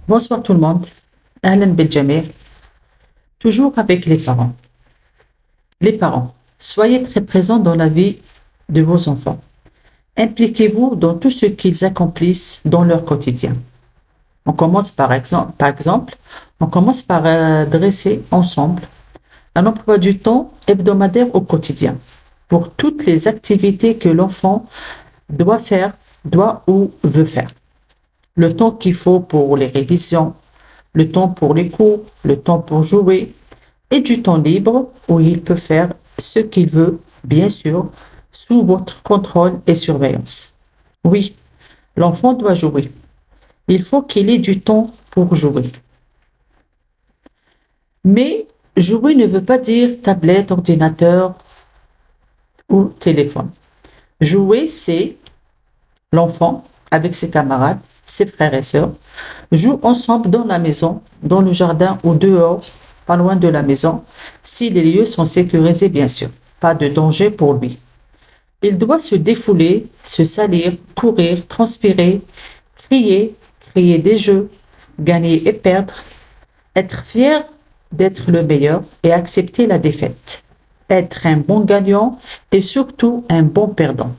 Bonsoir tout le monde. Ahlan bil Jamil. Toujours avec les parents. Les parents, soyez très présents dans la vie de vos enfants. Impliquez-vous dans tout ce qu'ils accomplissent dans leur quotidien. Par exemple, on commence par dresser ensemble un emploi du temps hebdomadaire au quotidien pour toutes les activités que l'enfant doit faire, doit ou veut faire. Le temps qu'il faut pour les révisions, le temps pour les cours, le temps pour jouer et du temps libre où il peut faire ce qu'il veut, bien sûr, sous votre contrôle et surveillance. Oui, l'enfant doit jouer. Il faut qu'il ait du temps pour jouer. Mais jouer ne veut pas dire tablette, ordinateur ou téléphone. Jouer, c'est l'enfant avec ses camarades, ses frères et sœurs, joue ensemble dans la maison, dans le jardin ou dehors, pas loin de la maison, si les lieux sont sécurisés bien sûr. Pas de danger pour lui. Il doit se défouler, se salir, courir, transpirer, crier, créer des jeux, gagner et perdre, être fier d'être le meilleur et accepter la défaite, être un bon gagnant et surtout un bon perdant.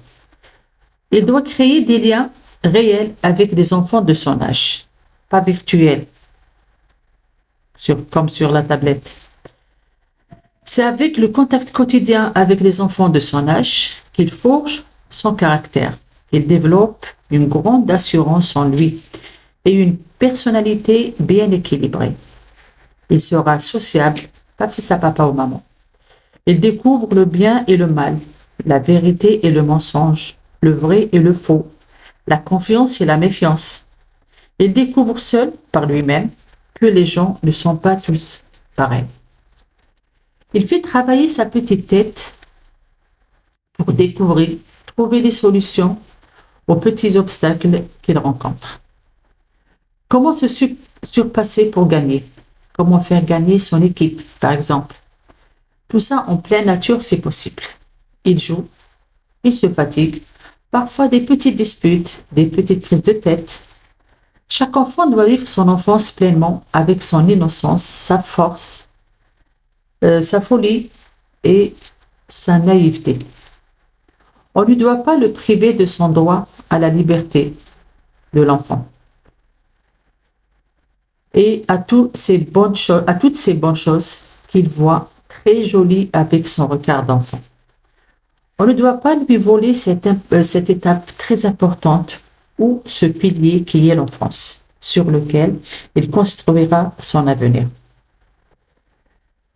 Il doit créer des liens réels avec des enfants de son âge, pas virtuels, comme sur la tablette. C'est avec le contact quotidien avec les enfants de son âge qu'il forge son caractère, qu'il développe une grande assurance en lui et une personnalité bien équilibrée. Il sera sociable, pas fils à papa ou maman. Il découvre le bien et le mal, la vérité et le mensonge, le vrai et le faux, la confiance et la méfiance. Il découvre seul, par lui-même, que les gens ne sont pas tous pareils. Il fait travailler sa petite tête pour découvrir, trouver des solutions aux petits obstacles qu'il rencontre. Comment se surpasser pour gagner? Comment faire gagner son équipe, par exemple? Tout ça en pleine nature, c'est possible. Il joue, il se fatigue, parfois des petites disputes, des petites prises de tête. Chaque enfant doit vivre son enfance pleinement avec son innocence, sa force, sa folie et sa naïveté. On ne doit pas le priver de son droit à la liberté de l'enfant et à toutes ces bonnes choses qu'il voit très jolies avec son regard d'enfant. On ne doit pas lui voler cette étape très importante ou ce pilier qui est l'enfance, sur lequel il construira son avenir.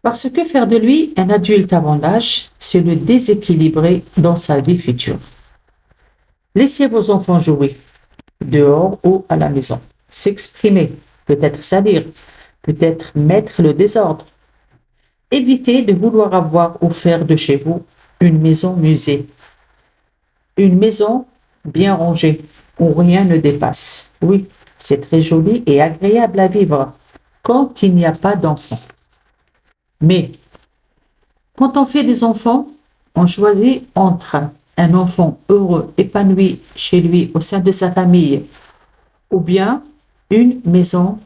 Parce que faire de lui un adulte avant l'âge, c'est le déséquilibrer dans sa vie future. Laissez vos enfants jouer, dehors ou à la maison, s'exprimer, peut-être salir, peut-être mettre le désordre. Évitez de vouloir avoir ou faire de chez vous une maison musée, une maison bien rangée, où rien ne dépasse. Oui, c'est très joli et agréable à vivre quand il n'y a pas d'enfants. Mais quand on fait des enfants, on choisit entre un enfant heureux, épanoui chez lui, au sein de sa famille, ou bien une maison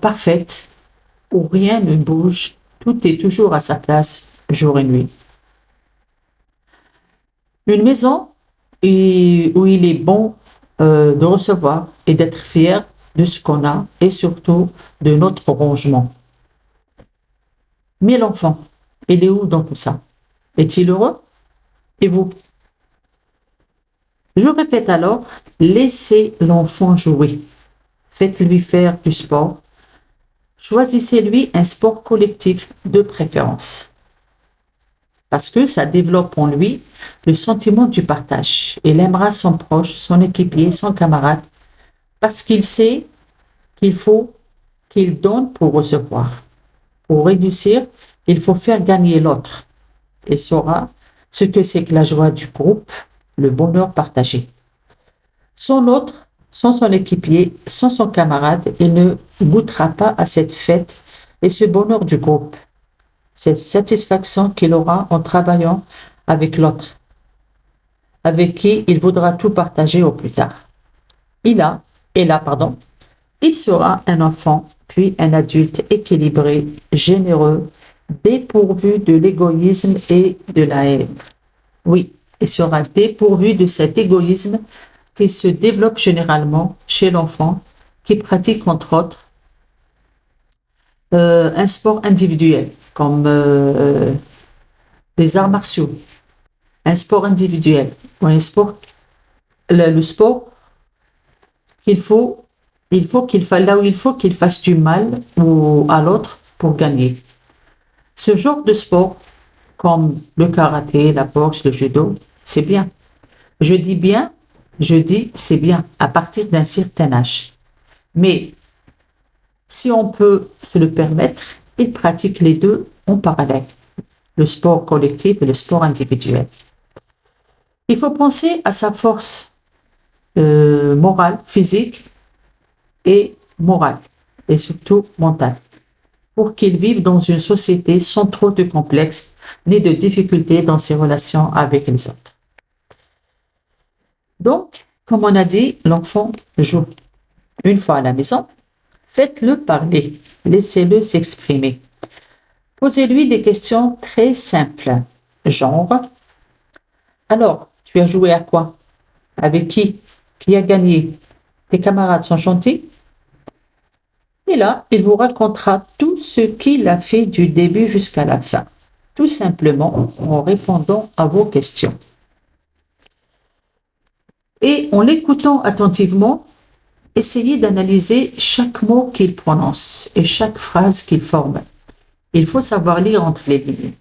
parfaite où rien ne bouge, tout est toujours à sa place, jour et nuit. Une maison où il est bon de recevoir et d'être fier de ce qu'on a et surtout de notre rangement. Mais l'enfant, il est où dans tout ça? Est-il heureux? Et vous? Je répète alors, laissez l'enfant jouer. Faites-lui faire du sport. Choisissez-lui un sport collectif de préférence. Parce que ça développe en lui le sentiment du partage. Il aimera son proche, son équipier, son camarade, parce qu'il sait qu'il faut qu'il donne pour recevoir. Pour réussir, il faut faire gagner l'autre. Il saura ce que c'est que la joie du groupe, le bonheur partagé. Sans l'autre, sans son équipier, sans son camarade, il ne goûtera pas à cette fête et ce bonheur du groupe, cette satisfaction qu'il aura en travaillant avec l'autre, avec qui il voudra tout partager au plus tard. Et là, Il sera un enfant, puis un adulte équilibré, généreux, dépourvu de l'égoïsme et de la haine. Oui, il sera dépourvu de cet égoïsme qui se développe généralement chez l'enfant qui pratique entre autres un sport individuel comme les arts martiaux, un sport individuel ou un sport, le sport là où il faut qu'il fasse du mal ou à l'autre pour gagner. Ce genre de sport, comme le karaté, la boxe, le judo, c'est bien. Je dis c'est bien à partir d'un certain âge. Mais si on peut se le permettre, il pratique les deux en parallèle, le sport collectif et le sport individuel. Il faut penser à sa force morale, physique et morale, et surtout mentale, pour qu'il vive dans une société sans trop de complexes ni de difficultés dans ses relations avec les autres. Donc, comme on a dit, l'enfant joue. Une fois à la maison, faites-le parler, laissez-le s'exprimer. Posez-lui des questions très simples, genre « Alors, tu as joué à quoi? Avec qui? Qui a gagné? Tes camarades sont gentils ?» Et là, il vous racontera tout ce qu'il a fait du début jusqu'à la fin, tout simplement en répondant à vos questions. Et en l'écoutant attentivement, essayez d'analyser chaque mot qu'il prononce et chaque phrase qu'il forme. Il faut savoir lire entre les lignes.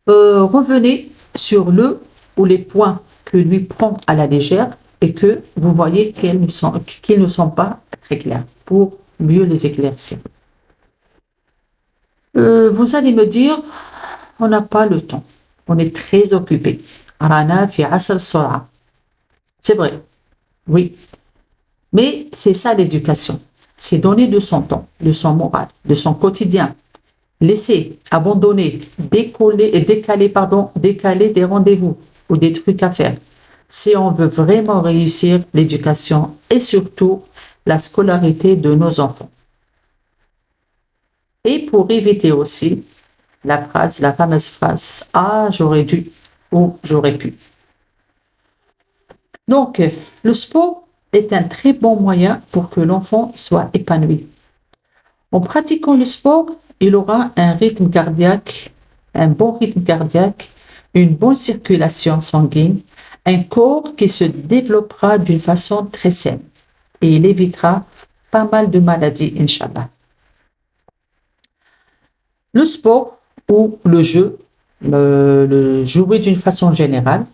Revenez sur le ou les points que lui prend à la légère et que vous voyez qu'ils ne sont pas très clairs pour mieux les éclaircir. Vous allez me dire, on n'a pas le temps, on est très occupé. C'est vrai, oui. Mais c'est ça l'éducation. C'est donner de son temps, de son moral, de son quotidien. Laisser, abandonner, décaler des rendez-vous ou des trucs à faire. Si on veut vraiment réussir l'éducation et surtout la scolarité de nos enfants. Et pour éviter aussi la fameuse phrase « Ah, j'aurais dû » ou « j'aurais pu ». Donc, le sport est un très bon moyen pour que l'enfant soit épanoui. En pratiquant le sport, il aura un bon rythme cardiaque, une bonne circulation sanguine, un corps qui se développera d'une façon très saine et il évitera pas mal de maladies, Inch'Allah. Le sport ou le jeu, le jouer d'une façon générale,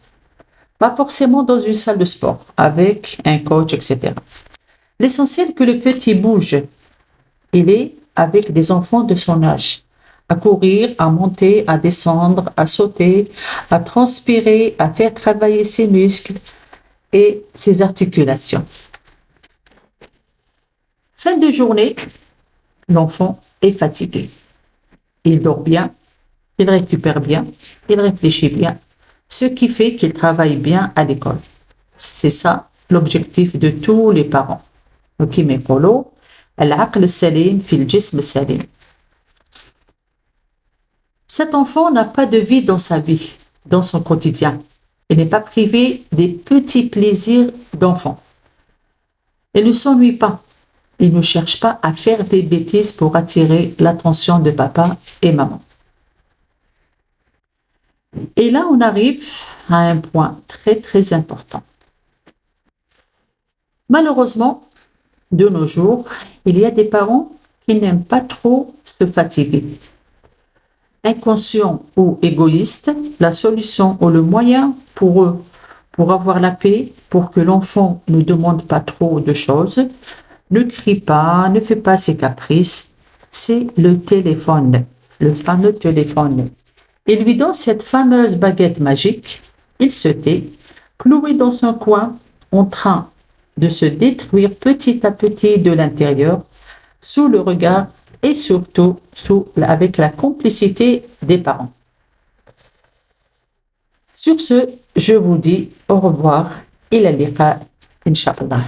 pas forcément dans une salle de sport, avec un coach, etc. L'essentiel que le petit bouge, il est avec des enfants de son âge, à courir, à monter, à descendre, à sauter, à transpirer, à faire travailler ses muscles et ses articulations. Fin de journée, l'enfant est fatigué. Il dort bien, il récupère bien, il réfléchit bien, ce qui fait qu'il travaille bien à l'école. C'est ça l'objectif de tous les parents. وكما يقولوا العقل السليم في الجسم السليم. Cet enfant n'a pas de vie dans sa vie, dans son quotidien. Il n'est pas privé des petits plaisirs d'enfant. Il ne s'ennuie pas. Il ne cherche pas à faire des bêtises pour attirer l'attention de papa et maman. Et là, on arrive à un point très très important. Malheureusement, de nos jours, il y a des parents qui n'aiment pas trop se fatiguer. Inconscients ou égoïstes, la solution ou le moyen pour eux, pour avoir la paix, pour que l'enfant ne demande pas trop de choses, ne crie pas, ne fait pas ses caprices, c'est le téléphone, le fameux téléphone. Il lui donne cette fameuse baguette magique, il se tait, cloué dans son coin, en train de se détruire petit à petit de l'intérieur, sous le regard et surtout avec la complicité des parents. Sur ce, je vous dis au revoir et la liqa, Inch'Allah.